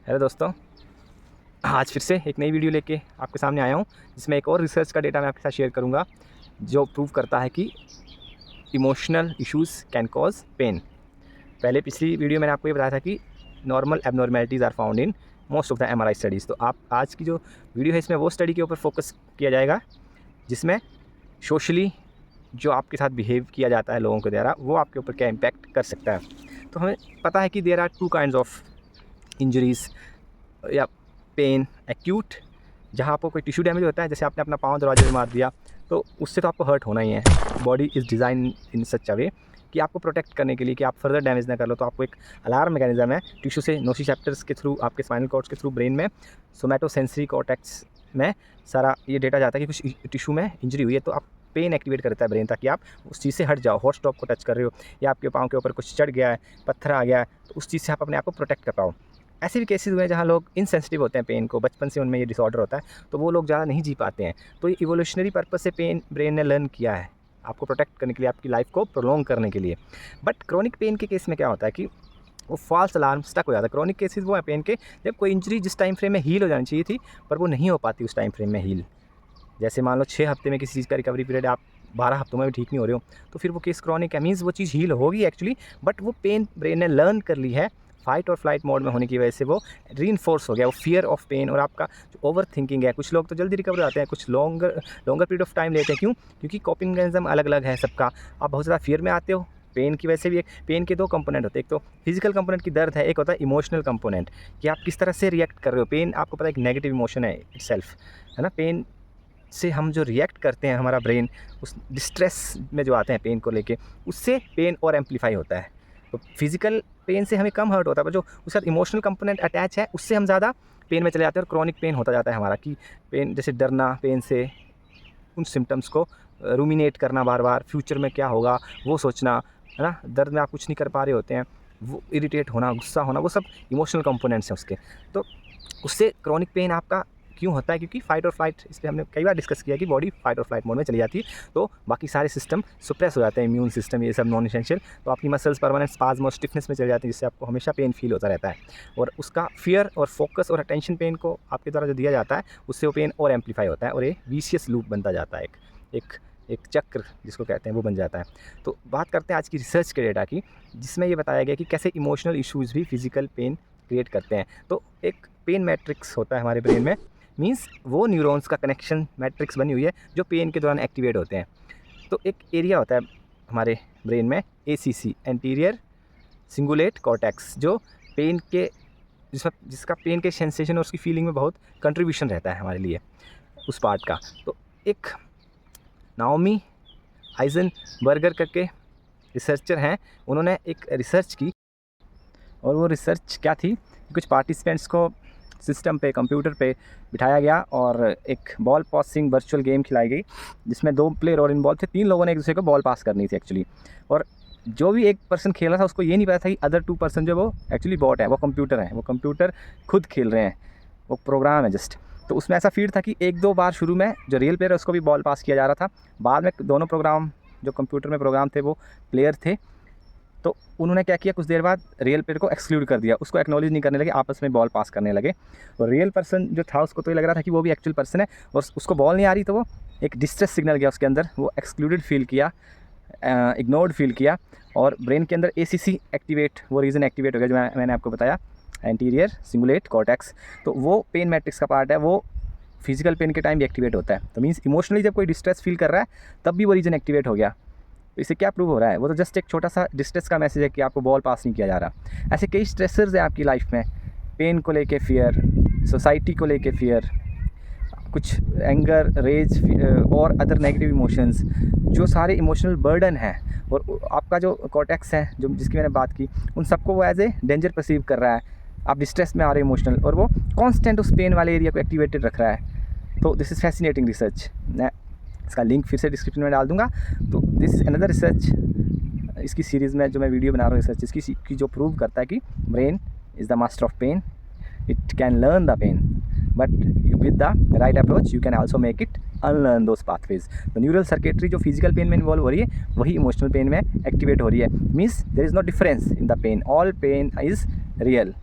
Hello दोस्तों, आज फिर से एक नई वीडियो लेके आपके सामने आया हूँ, जिसमें एक और रिसर्च का डेटा मैं आपके साथ शेयर करूँगा, जो प्रूव करता है कि emotional issues can cause pain. पहले पिछली वीडियो मैंने आपको ये बताया था कि normal abnormalities are found in most of the MRI studies. तो आप आज की जो वीडियो है, इसमें वो स्टडी के ऊपर फोकस किया जाएगा जिसमें सोशली जो आपके साथ बिहेव किया जाता है लोगों के द्वारा, वो आपके ऊपर क्या इम्पैक्ट कर सकता है। तो हमें पता है कि there are two kinds of injuries या पेन, एक्यूट, जहाँ आपको कोई टिश्यू डैमेज होता है, जैसे आपने अपना पाँव दरवाजे में मार दिया, तो उससे तो आपको हर्ट होना ही है। बॉडी इज़ डिज़ाइन इन सच अ वे कि आपको प्रोटेक्ट करने के लिए कि आप फर्दर डैमेज ना कर लो, तो आपको एक अलार्म मैकेनिज्म है टिश्यू से नोसिसेप्टर्स के थ्रू, आपके स्पाइनल कॉर्ड्स के थ्रू ब्रेन में सोमैटोसेंसरी कॉर्टेक्स में सारा ये डेटा जाता है कि कुछ टिश्यू में इंजरी हुई है, तो आप पेन एक्टिवेट करता है ब्रेन, ताकि आप उस चीज़ से हट जाओ। हॉट स्टॉप को टच कर रहे हो या आपके पाँव के ऊपर कुछ चढ़ गया है, पत्थर आ गया है, तो उस चीज़ से आप अपने आप को प्रोटेक्ट कर पाओ। ऐसे भी केसेस हुए हैं जहाँ लोग इनसेंसिटिव होते हैं पेन को, बचपन से उनमें ये डिसऑर्डर होता है, तो वो लोग ज़्यादा नहीं जी पाते हैं। तो ये इवोल्यूशनरी पर्पस से पेन ब्रेन ने लर्न किया है आपको प्रोटेक्ट करने के लिए, आपकी लाइफ को प्रोलॉन्ग करने के लिए। बट क्रॉनिक पेन के केस में क्या होता है कि वो फॉल्स अलार्म स्टक हो जाता है। क्रॉनिक केसेस वो है पेन के, जब कोई इंजरी जिस टाइम फ्रेम में हील हो जानी चाहिए थी, पर वो नहीं हो पाती उस टाइम फ्रेम में हील। जैसे मान लो 6 हफ्ते में किसी चीज़ का रिकवरी पीरियड, आप 12 हफ्तों में भी ठीक नहीं हो रहे हो, तो फिर वो केस क्रॉनिक है। मीन्स वो चीज़ हील होगी एक्चुअली, बट वो पेन ब्रेन ने लर्न कर ली है। फाइट और फ्लाइट मोड में होने की वजह से वो रीइंफोर्स हो गया, वो फियर ऑफ पेन। और आपका जो ओवर थिंकिंग है, कुछ लोग तो जल्दी रिकवर हो जाते हैं, कुछ लॉन्गर पीरियड ऑफ टाइम लेते हैं। क्यों? क्योंकि कॉपिंग मैकेनिज्म अलग अलग है सबका। आप बहुत ज़्यादा फियर में आते हो, पेन की वजह से भी। एक पेन के 2 कंपोनेंट होते हैं, एक तो फिजिकल कंपोनेंट की दर्द है, एक होता है इमोशनल कंपोनेंट कि आप किस तरह से रिएक्ट कर रहे हो। पेन आपको पता है एक नेगेटिव इमोशन है इटसेल्फ, है ना। पेन से हम जो रिएक्ट करते हैं, हमारा ब्रेन उस डिस्ट्रेस में जो आते हैं पेन को लेके, उससे पेन और एम्पलीफाई होता है। तो फिजिकल पेन से हमें कम हर्ट होता है, पर जो उसके साथ इमोशनल कंपोनेंट अटैच है, उससे हम ज़्यादा पेन में चले जाते हैं और क्रॉनिक पेन होता जाता है हमारा। कि पेन जैसे डरना, पेन से उन सिम्टम्स को रूमिनेट करना, बार बार फ्यूचर में क्या होगा वो सोचना, है ना। दर्द में आप कुछ नहीं कर पा रहे होते हैं, वो इरिटेट होना, गुस्सा होना, वो सब इमोशनल कंपोनेंट्स हैं उसके। तो उससे क्रॉनिक पेन आपका क्यों होता है? क्योंकि फाइट और फ्लाइट, इस पर हमने कई बार डिस्कस किया कि बॉडी फाइट और फ्लाइट मोड में चली जाती है, तो बाकी सारे सिस्टम सुप्रेस हो जाते हैं, इम्यून सिस्टम, ये सब नॉन एसेंशियल। तो आपकी मसल्स परमानेंट स्पाज्म और स्टिफनेस में चले जाती है, जिससे आपको हमेशा पेन फील होता रहता है। और उसका फियर और फोकस और अटेंशन पेन को आपके द्वारा जो दिया जाता है, उससे वो पेन और एम्पलीफाई होता है, और ये विशियस लूप बनता जाता है, एक चक्र जिसको कहते हैं, वो बन जाता है। तो बात करते हैं आज की रिसर्च के डेटा की, जिसमें ये बताया गया कि कैसे इमोशनल इश्यूज़ भी फिजिकल पेन क्रिएट करते हैं। तो एक पेन मैट्रिक्स होता है हमारे ब्रेन में, मींस वो न्यूरॉन्स का कनेक्शन मैट्रिक्स बनी हुई है जो पेन के दौरान एक्टिवेट होते हैं। तो एक एरिया होता है हमारे ब्रेन में, एसीसी, एंटीरियर सिंगुलेट कॉर्टेक्स, जो पेन के जिसका पेन के सेंसेशन और उसकी फीलिंग में बहुत कंट्रीब्यूशन रहता है हमारे लिए, उस पार्ट का। तो एक नाओमी आइजनबर्गर करके रिसर्चर हैं, उन्होंने एक रिसर्च की, और वो रिसर्च क्या थी, कुछ पार्टिसिपेंट्स को सिस्टम पे, कंप्यूटर पे बिठाया गया और एक बॉल पासिंग वर्चुअल गेम खिलाई गई, जिसमें 2 प्लेयर और इन्वॉल्व थे। 3 लोगों ने एक दूसरे को बॉल पास करनी थी एक्चुअली, और जो भी एक पर्सन खेल रहा था, उसको ये नहीं पता था कि अदर 2 पर्सन जो वो एक्चुअली बॉट है, वो कंप्यूटर है, वो कंप्यूटर खुद खेल रहे हैं, वो प्रोग्राम है जस्ट। तो उसमें ऐसा फीड था कि 1-2 बार शुरू में जो रियल प्लेयर है उसको भी बॉल पास किया जा रहा था, बाद में दोनों प्रोग्राम जो कंप्यूटर में प्रोग्राम थे वो प्लेयर थे। तो उन्होंने क्या किया, कुछ देर बाद रियल प्लेयर को एक्सक्लूड कर दिया, उसको एक्नॉलेज नहीं करने लगे, आपस में बॉल पास करने लगे। और रियल पर्सन जो था, उसको तो ये लग रहा था कि वो भी एक्चुअल पर्सन है, और उसको बॉल नहीं आ रही, तो वो एक डिस्ट्रेस सिग्नल गया उसके अंदर, वो एक्सक्लूडेड फील किया, इग्नोर्ड फील किया, और ब्रेन के अंदर एसीसी एक्टिवेट, वो रीजन एक्टिवेट हो गया जो मैंने आपको बताया, एंटीरियर सिंगुलेट कॉर्टेक्स। तो वो पेन मैट्रिक्स का पार्ट है, वो फिजिकल पेन के टाइम भी एक्टिवेट होता है। तो मीन्स इमोशनली जब कोई डिस्ट्रेस फील कर रहा है, तब भी वो रीजन एक्टिवेट हो गया। तो इससे क्या प्रूव हो रहा है? वो तो जस्ट एक छोटा सा डिस्ट्रेस का मैसेज है कि आपको बॉल पास नहीं किया जा रहा। ऐसे कई स्ट्रेसर्स हैं आपकी लाइफ में, पेन को लेके फियर, सोसाइटी को लेके फियर, कुछ एंगर, रेज और अदर नेगेटिव इमोशंस, जो सारे इमोशनल बर्डन हैं। और आपका जो कॉर्टेक्स है, जो जिसकी मैंने बात की, उन सबको वो एज ए डेंजर परसीव कर रहा है। आप डिस्ट्रेस में आ रहे हो इमोशनल, और वो कॉन्स्टेंट उस पेन वाले एरिया को एक्टिवेटेड रख रहा है। तो दिस इज़ फैसिनेटिंग रिसर्च, मैं इसका लिंक फिर से डिस्क्रिप्शन में डाल दूंगा। तो दिस इज़ अनदर रिसर्च, इसकी सीरीज़ में जो मैं वीडियो बना रहा हूँ रिसर्च इसकी की, जो प्रूव करता है कि brain is the master of pain, it can learn the pain, but with the right approach you can also make it unlearn those pathways. तो न्यूरल सर्किटरी जो फिजिकल पेन में इन्वॉल्व हो रही है, वही इमोशनल पेन में activate हो रही है। Means there is no difference in the pain, all pain is real.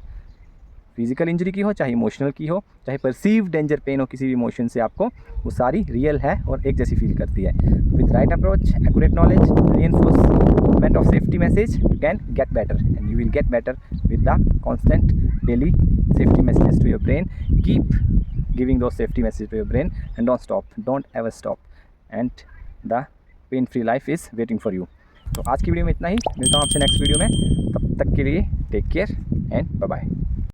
Physical injury की हो, चाहे इमोशनल की हो, चाहे परसीव डेंजर पेन हो किसी भी इमोशन से आपको, वो सारी रियल है और एक जैसी फील करती है। With right approach, accurate knowledge, reinforcement of safety message, you can get better, and you will get better with the constant daily safety messages to your brain. Keep giving those safety messages to your brain and don't stop, don't ever stop, and the pain free life is waiting for you. तो आज की video में इतना ही, मिलता हूँ आपसे next video में, तब तक के लिए take care and bye bye.